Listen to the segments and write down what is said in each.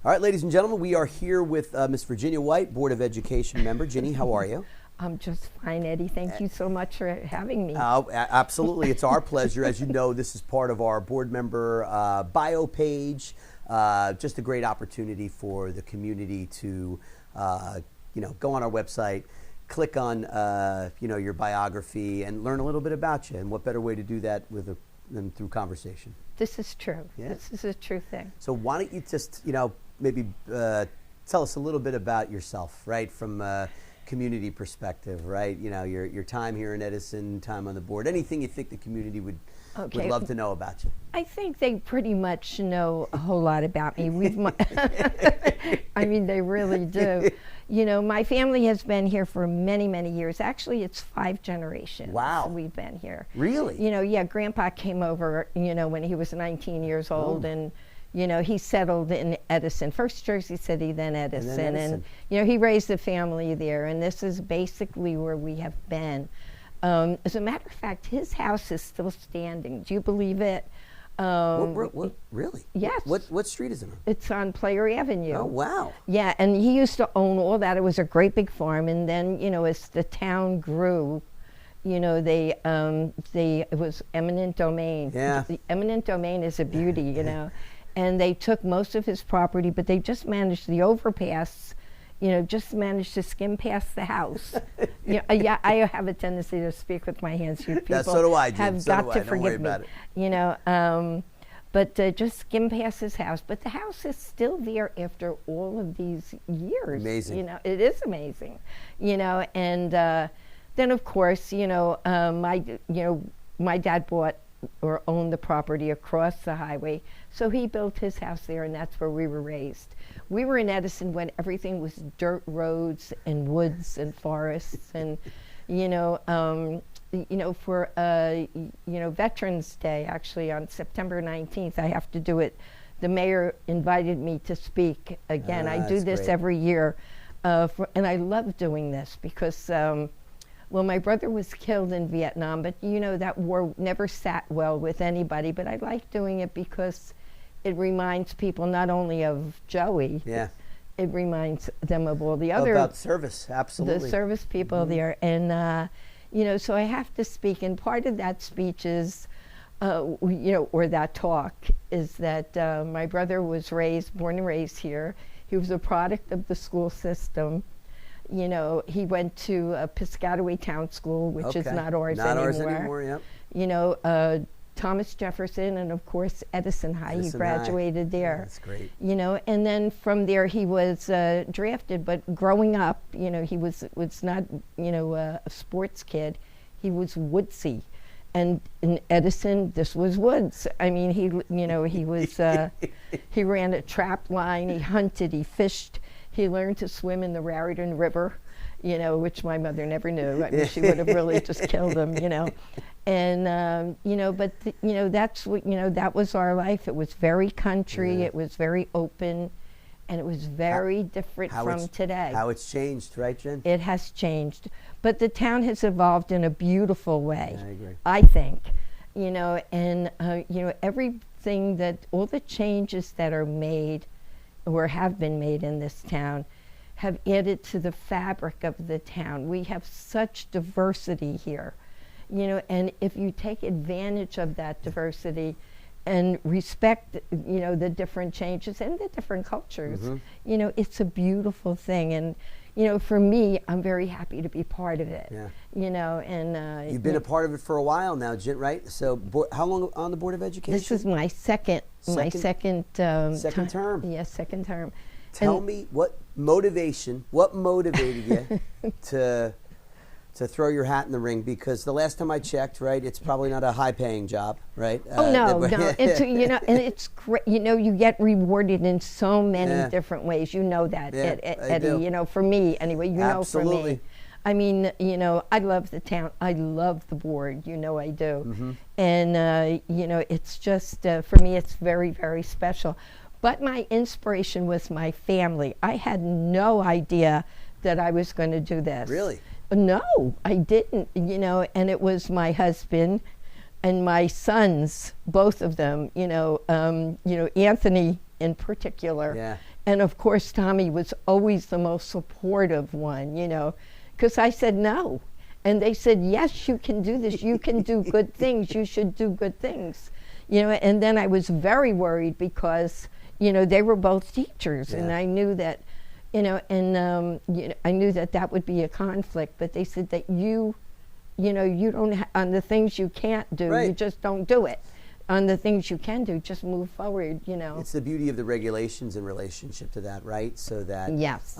All right, ladies and gentlemen, we are here with Miss Virginia White, Board of Education member. Ginny, how are you? I'm just fine, Eddie. Thank you so much for having me. Absolutely. It's our pleasure. As you know, this is part of our board member bio page. Just a great opportunity for the community to, go on our website, click on, your biography and learn a little bit about you. And what better way to do that than through conversation? This is true. Yeah. This is a true thing. So why don't you just, maybe tell us a little bit about yourself, right, from community perspective, right? Your time here in Edison, time on the board, anything you think the community would love to know about you. I think they pretty much know a whole lot about me. I mean, they really do. My family has been here for many, many years. Actually, it's 5 generations. Wow. We've been here. Really? Grandpa came over, when he was 19 years old, and he settled in Edison, first Jersey City, then Edison. And he raised the family there, and this is basically where we have been. As a matter of fact, his house is still standing. Do you believe it? What, really? Yes. What street is it on? It's on Player Avenue. Oh, wow. Yeah, and he used to own all that. It was a great big farm, and then, as the town grew, it was eminent domain. Yeah. The eminent domain is a beauty, And they took most of his property, but they just managed the overpass, just managed to skim past the house. I have a tendency to speak with my hands. You people so do I, Jim. have so got to forgive me. But just skim past his house. But the house is still there after all of these years. Amazing. It is amazing. And then of course, my dad bought or owned the property across the highway. So he built his house there, and that's where we were raised. We were in Edison when everything was dirt roads and woods and forests, and for Veterans Day, actually on September 19th, I have to do it. The mayor invited me to speak again. I do this every year, and I love doing this because. My brother was killed in Vietnam, but that war never sat well with anybody. But I like doing it because it reminds people not only of Joey. Yeah. It reminds them of all the other about service, absolutely. The service people there, and so I have to speak. And part of that speech is, or that talk is that my brother was born and raised here. He was a product of the school system. He went to Piscataway Town School, which is not ours anymore. Not ours anymore, yep. Thomas Jefferson, and of course Edison High. He graduated there. Yeah, that's great. And then from there he was drafted. But growing up, he was not a sports kid. He was woodsy, and in Edison this was woods. I mean, he was he ran a trap line. He hunted. He fished. He learned to swim in the Raritan River, which my mother never knew. I mean, she would have really just killed him, And, that's what, that was our life. It was very country. Yeah. It was very open. And it was very different from today. How it's changed, right, Jen? It has changed. But the town has evolved in a beautiful way. I agree. I think. Everything all the changes that are made or have been made in this town have added to the fabric of the town. We have such diversity here, and if you take advantage of that diversity and respect, the different changes and the different cultures, it's a beautiful thing. And, for me, I'm very happy to be part of it. Yeah. And you've been a part of it for a while now, Jen, right? So, how long on the Board of Education? This is my second second term. Yes, second term. Tell me what motivated you to throw your hat in the ring? Because the last time I checked, right, it's probably not a high-paying job, right? No. It's and it's great. You get rewarded in so many different ways. That, Eddie. Do. For me anyway. Absolutely. For me. I mean, I love the town. I love the board. I do. Mm-hmm. And it's just for me, it's very, very special. But my inspiration was my family. I had no idea that I was going to do this. Really? No, I didn't, and it was my husband and my sons, both of them, Anthony in particular. Yeah. And of course, Tommy was always the most supportive one, because I said no. And they said, yes, you can do this. You can do good things. You should do good things. And then I was very worried because, they were both teachers. Yeah. And I knew that, I knew that would be a conflict. But they said that you don't, on the things you can't do, Right. you just don't do it. On the things you can do, just move forward, It's the beauty of the regulations in relationship to that, right? So that Yes.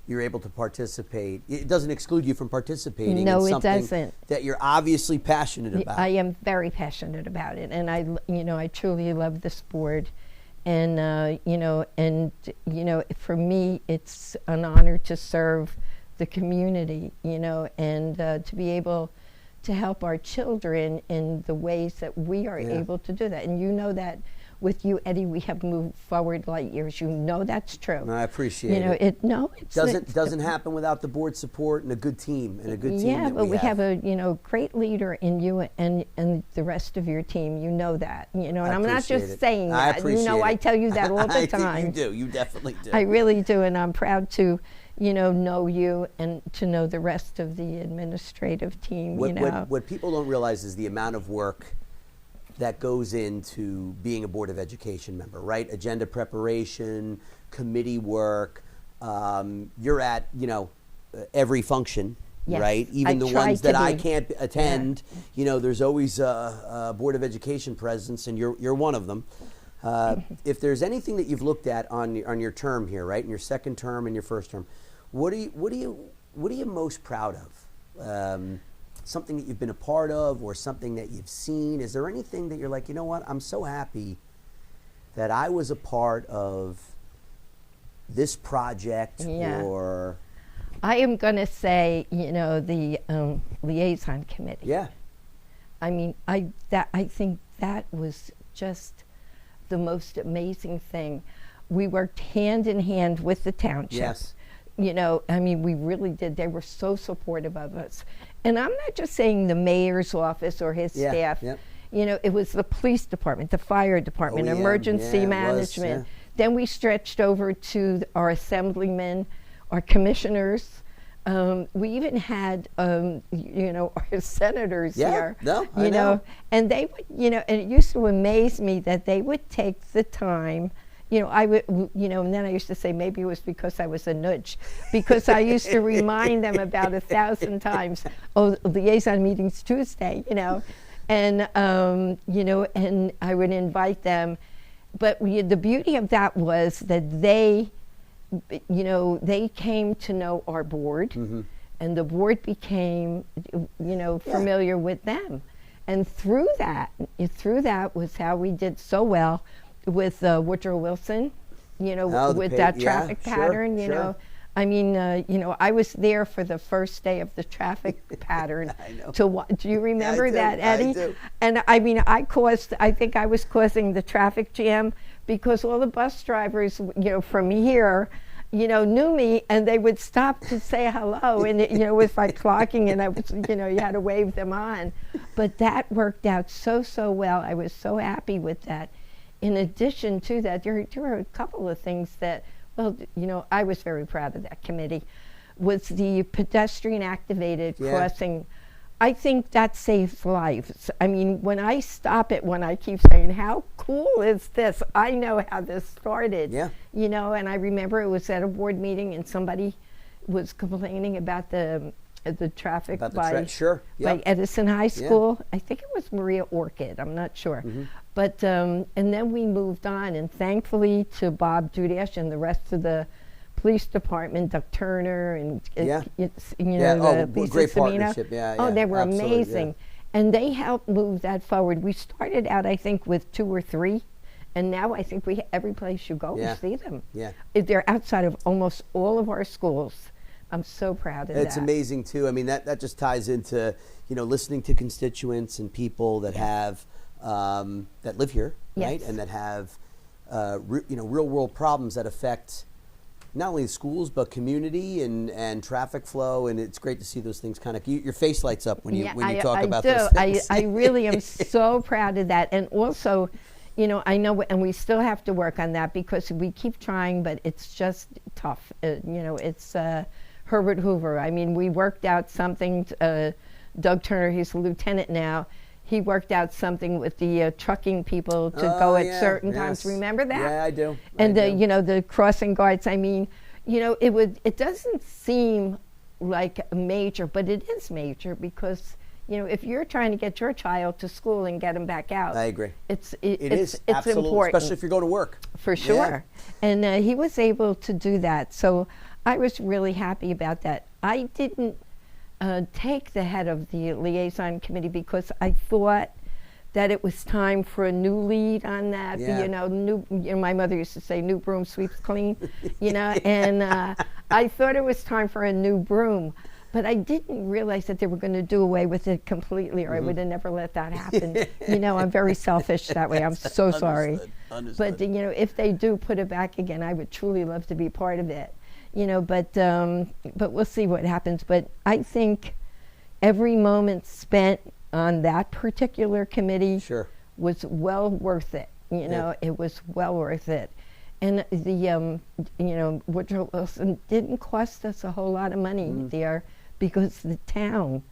You're able to participate. It doesn't exclude you from participating No, in it something doesn't. that you're obviously passionate about. I am very passionate about it, and I truly love the sport, and for me, it's an honor to serve the community, and to be able to help our children in the ways that we are Yeah. able to do that. And that with you, Eddie, we have moved forward light years. That's true. I appreciate it. It Doesn't happen without the board support and a good team Yeah, that but we have have a great leader in you and the rest of your team. that. And I'm not appreciate just it. saying I that. appreciate I it. tell you that all the I think time. you do. You definitely do. I really do, and I'm proud to know you and to know the rest of the administrative team. What people don't realize is the amount of work that goes into being a Board of Education member, right? Agenda preparation, committee work. You're at, every function, Yes, right? Even I the try ones to that I be. can't attend, there's always a Board of Education presence, and you're one of them. If there's anything that you've looked at on your term here, right, in your second term and your first term, what are you most proud of? Something that you've been a part of, or something that you've seen? Is there anything that you're like, I'm so happy that I was a part of this project? Yeah. Or I am going to say, the liaison committee. yeah, I think that was just the most amazing thing. We worked hand in hand with the township. yes, we really did. They were so supportive of us. And I'm not just saying the mayor's office or his Yeah, staff. yep. It was the police department, the fire department, OEM, emergency yeah, it was, management. yeah. Then we stretched over to our assemblymen, our commissioners. We even had, our senators Yeah, here. no, I know. And they would, and it used to amaze me that they would take the time. I would, and then I used to say maybe it was because I was a nudge, because I used to remind them about 1,000 times, liaison meetings Tuesday, and and I would invite them. But the beauty of that was that they came to know our board, Mm-hmm. and the board became, familiar with them. And through that was how we did so well with Woodrow Wilson, with that traffic pattern, sure. I was there for the first day of the traffic pattern. I know. Do you remember I do, that, I Eddie? do. And I think I was causing the traffic jam because all the bus drivers, from here, knew me, and they would stop to say hello, and with my clocking, and I was, you had to wave them on. But that worked out so well. I was so happy with that. In addition to that, there were a couple of things that, I was very proud of that committee, was the pedestrian activated crossing. I think that saves lives. When I stop it, when I keep saying, how cool is this? I know how this started. Yeah. And I remember it was at a board meeting and somebody was complaining about the traffic About the by sure, by yeah. Edison High School. I think it was Maria Orchid. I'm not sure. Mm-hmm. But and then we moved on, and thankfully to Bob Dudash and the rest of the police department, Doug Turner, and Yeah. the Lisa great Semino. partnership. Yeah, Oh, yeah, they were absolutely, amazing. And they helped move that forward. We started out, I think, with 2 or 3, and now I think every place you go, Yeah. you see them. Yeah. They're outside of almost all of our schools. I'm so proud of that. It's amazing too. That just ties into listening to constituents and people that have that live here, right, Yes. and that have real world problems that affect not only the schools but community and traffic flow. And it's great to see those things kind of. Your face lights up when you talk about those things. I really am so proud of that. And also, you know, I know, and we still have to work on that because we keep trying, but it's just tough. You know, it's Herbert Hoover. I mean, we worked out something. Doug Turner, he's a lieutenant now. He worked out something with the trucking people to go at certain times. Remember that? Yeah, I do. And you know, the crossing guards. I mean, you know, it doesn't seem like major, but it is major because, you know, if you're trying to get your child to school and get him back out, I agree. It's absolutely important, especially if you go to work. For sure. Yeah. And he was able to do that, so I was really happy about that. I didn't take the head of the liaison committee because I thought that it was time for a new lead on that. Yeah. You know, my mother used to say, "New broom sweeps clean," you know, and I thought it was time for a new broom. But I didn't realize that they were going to do away with it completely, or I would have never let that happen. You know, I'm very selfish that way. I'm so sorry. Understood. But, you know, if they do put it back again, I would truly love to be part of it. You know, but we'll see what happens. But I think every moment spent on that particular committee was well worth it. You know, it was well worth it. And the, you know, Woodrow Wilson didn't cost us a whole lot of money there because the town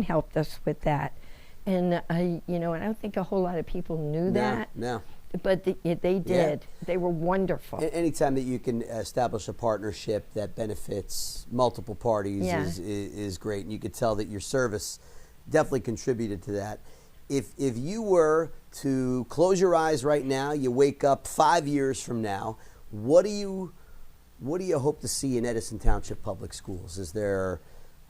helped us with that. And, you know, I don't think a whole lot of people knew that. No. But they did. Yeah. They were wonderful. Anytime that you can establish a partnership that benefits multiple parties is great. And you could tell that your service definitely contributed to that. If you were to close your eyes right now, you wake up 5 years from now, what do you hope to see in Edison Township Public Schools? Is there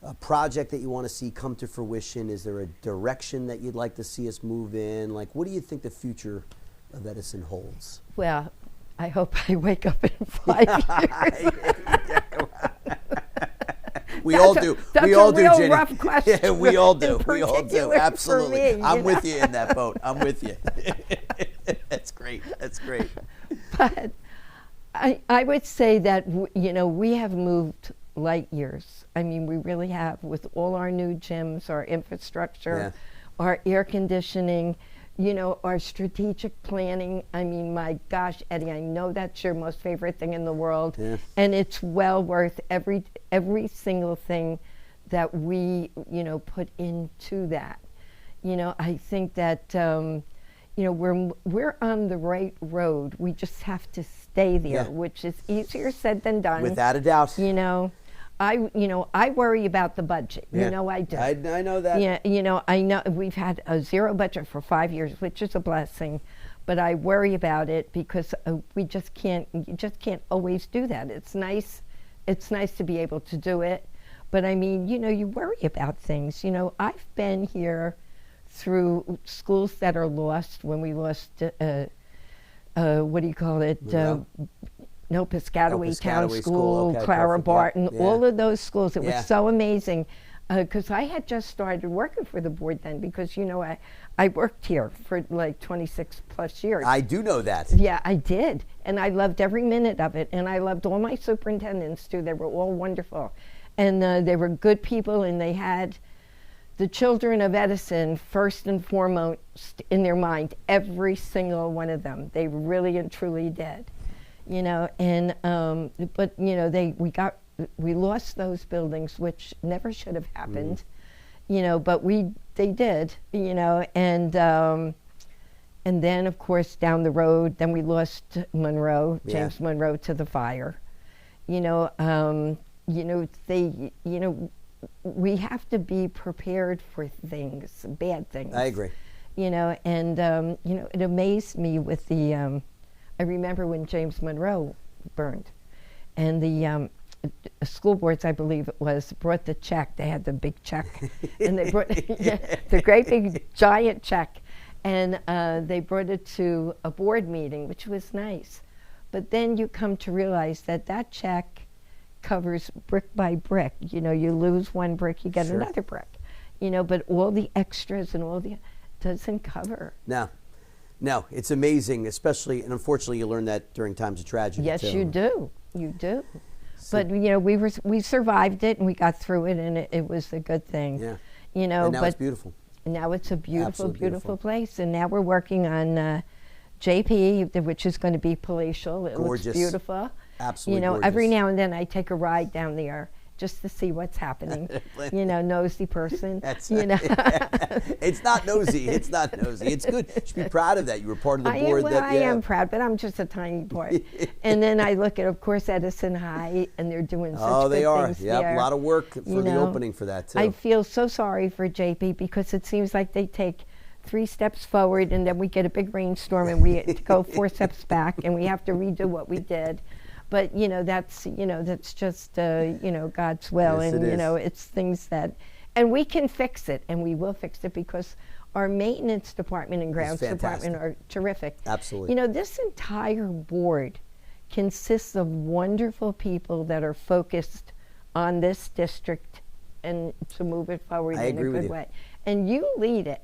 a project that you want to see come to fruition? Is there a direction that you'd like to see us move in? Like, what do you think the future of Edison holds? Well, I hope I wake up in 5 years. We all do. That's we all a do, real Jenny. rough question. Yeah, we all do. We all do. For Absolutely. me, I'm with you in that boat. I'm with you. That's great. That's great. But I would say that, you know, we have moved light years. I mean, we really have, with all our new gyms, our infrastructure, our air conditioning, you know, our strategic planning. I mean, my gosh, Eddie, I know that's your most favorite thing in the world. Yes. And it's well worth every single thing that we, you know, put into that. You know, I think that, you know, we're on the right road. We just have to stay there, which is easier said than done. Without a doubt. You know, I worry about the budget. You know, I do. I know that. Yeah, you know, I know we've had a zero budget for 5 years, which is a blessing, but I worry about it because you just can't always do that. It's nice to be able to do it, but I mean, you know, you worry about things. You know, I've been here through schools that are lost. When we lost, what do you call it? Piscataway Town School, Clara Barton, all of those schools. It was so amazing because I had just started working for the board then because, you know, I worked here for like 26 plus years. I do know that. Yeah, I did. And I loved every minute of it. And I loved all my superintendents too. They were all wonderful. And they were good people, and they had the children of Edison first and foremost in their mind, every single one of them. They really and truly did. You know, and but you know, we lost those buildings, which never should have happened. You know, but they did. You know, and then of course down the road, then we lost Monroe, James Monroe, to the fire. You know, we have to be prepared for things, bad things. I agree. You know, and you know, it amazed me with the. I remember when James Monroe burned, and the school boards, I believe it was, brought the check. They had the big check, and they brought the great big giant check, and they brought it to a board meeting, which was nice. But then you come to realize that check covers brick by brick. You know, you lose one brick, you get another brick. You know, but all the extras and all the doesn't cover. No, it's amazing, especially, and unfortunately you learn that during times of tragedy. Yes, too. You do. So, but, you know, we survived it, and we got through it, and it was a good thing. Yeah. You know, and now it's beautiful. Now it's a beautiful, beautiful place, and now we're working on JP, which is going to be palatial. It Gorgeous. looks beautiful. Absolutely You know, gorgeous. every now and then I take a ride down there just to see what's happening. You know, nosy person. That's you know. It's not nosy. It's not nosy. It's good. You should be proud of that. You were part of the board. I am proud, but I'm just a tiny part. And then I look at, of course, Edison High, and they're doing such Oh, good they are. things Yep, there. a lot of work for You the know, opening for that too. I feel so sorry for JP because it seems like they take 3 steps forward, and then we get a big rainstorm, and we go 4 steps back, and we have to redo what we did. But that's just God's will, Yes, and it is. it's things that, and we can fix it, and we will fix it because our maintenance department and grounds department are terrific. Absolutely. This entire board consists of wonderful people that are focused on this district and to move it forward I in a agree with good you. way. And you lead it.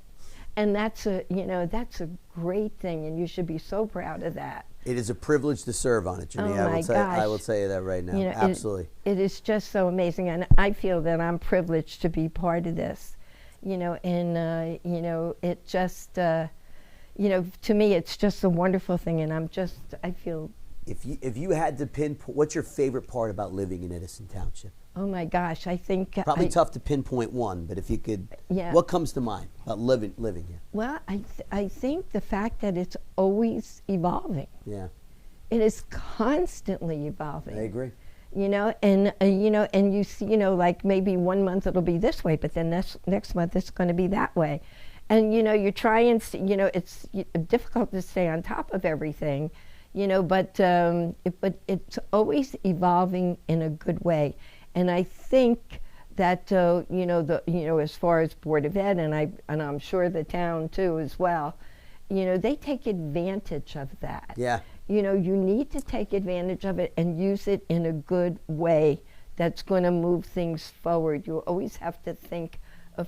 And that's a great thing, and you should be so proud of that. It is a privilege to serve on it, Ginny. Oh my I will gosh. tell you that right now. Absolutely. It is just so amazing, and I feel that I'm privileged to be part of this. It just, to me, it's just a wonderful thing, and I feel. If you had to pinpoint, what's your favorite part about living in Edison Township? Oh my gosh, I think. Probably tough to pinpoint one, but if you could, Yeah. what comes to mind about living here? Well, I think the fact that it's always evolving. Yeah, It is constantly evolving. I agree. And you see, like maybe 1 month it'll be this way, but then next month it's going to be that way. And, you try and, it's difficult to stay on top of everything, but it's always evolving in a good way. And I think that, as far as Board of Ed, and I'm sure the town too as well, they take advantage of that. Yeah. You need to take advantage of it and use it in a good way that's going to move things forward. You always have to think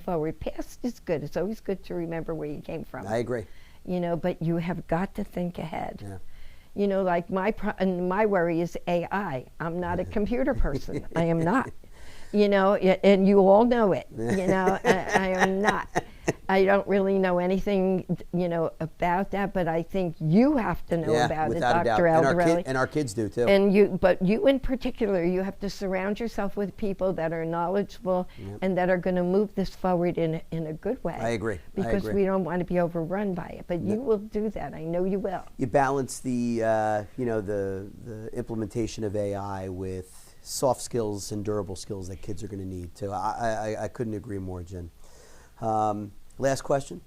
forward. Past is good. It's always good to remember where you came from. I agree. But you have got to think ahead. Yeah. Like my worry is AI. I'm not a computer person. I am not. And you all know it. I am not. I don't really know anything, about that, but I think you have to know about it, without a doubt. Dr. Aldarelli. And our kids do too. But you in particular, you have to surround yourself with people that are knowledgeable and that are going to move this forward in a good way. I agree. Because we don't want to be overrun by it, but you will do that. I know you will. You balance the the implementation of AI with soft skills and durable skills that kids are going to need too. I couldn't agree more, Jen. Last question.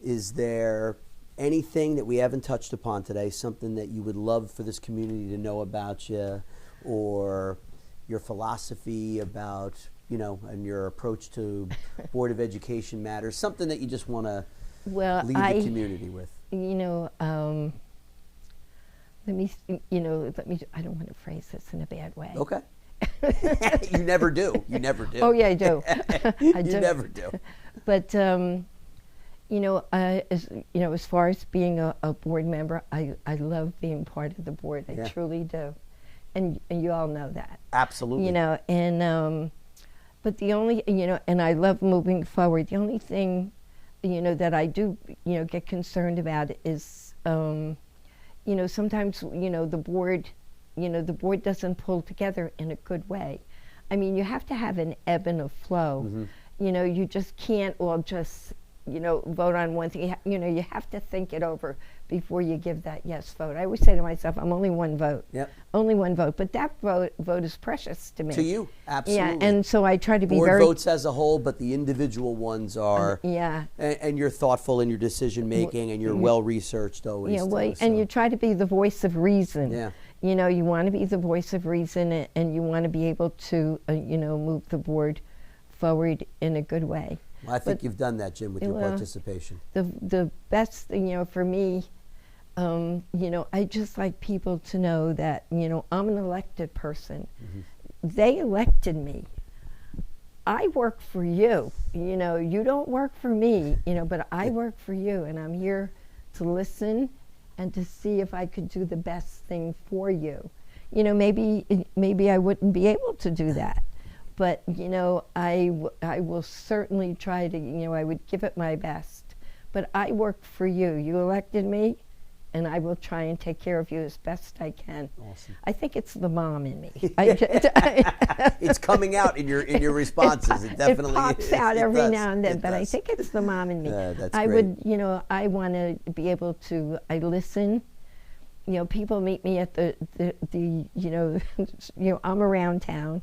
Is there anything that we haven't touched upon today, something that you would love for this community to know about you, or your philosophy about, and your approach to Board of Education matters, something that you just want to leave the community with? Let me, I don't want to phrase this in a bad way. Okay. You never do. You never do. Oh, yeah, I do. I do. You never do. But, as far as being a board member, I love being part of the board. I truly do. And you all know that. Absolutely. But the only, and I love moving forward. The only thing, that I do, get concerned about is, sometimes, the board doesn't pull together in a good way. I mean, you have to have an ebb and a flow. Mm-hmm. You just can't all just, vote on one thing. You have to think it over before you give that yes vote. I always say to myself, I'm only one vote. Yep. Only one vote. But that vote is precious to me. To you, absolutely. Yeah, and so I try to be board very... votes as a whole, but the individual ones are... yeah. And you're thoughtful in your decision making, and you're well-researched always. Yeah, well, too, so. and you try to be the voice of reason. Yeah. You want to be the voice of reason, and you want to be able to, move the board forward in a good way. Well, I think you've done that, Jim, with your participation. The best thing, for me, I just like people to know that, I'm an elected person. Mm-hmm. They elected me. I work for you. You don't work for me, but I work for you, and I'm here to listen and to see if I could do the best thing for you. Maybe I wouldn't be able to do that. But, I will certainly try to, I would give it my best. But I work for you. You elected me, and I will try and take care of you as best I can. Awesome. I think it's the mom in me. It's coming out in your responses. It definitely it pops out every does. now and then, It but I does. think it's the mom in me. That's I great. would, I want to be able to. I listen. People meet me at the I'm around town.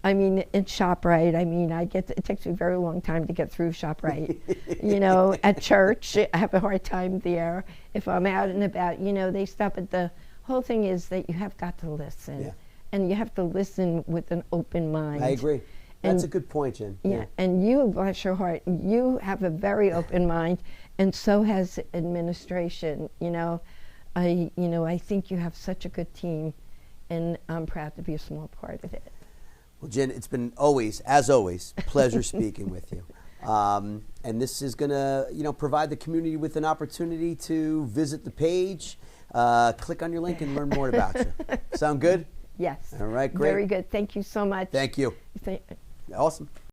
I mean, in ShopRite, it takes me a very long time to get through ShopRite. At church, I have a hard time there. If I'm out and about, they stop at the whole thing is that you have got to listen. Yeah. And you have to listen with an open mind. I agree. That's a And- good point, Jen. Yeah, and you, bless your heart, you have a very open mind, and so has administration. I think you have such a good team, and I'm proud to be a small part of it. Well, Jen, it's been as always, pleasure speaking with you. And this is going to, provide the community with an opportunity to visit the page, click on your link, and learn more about you. Sound good? Yes. All right, great. Very good. Thank you so much. Thank you. Thank- Awesome.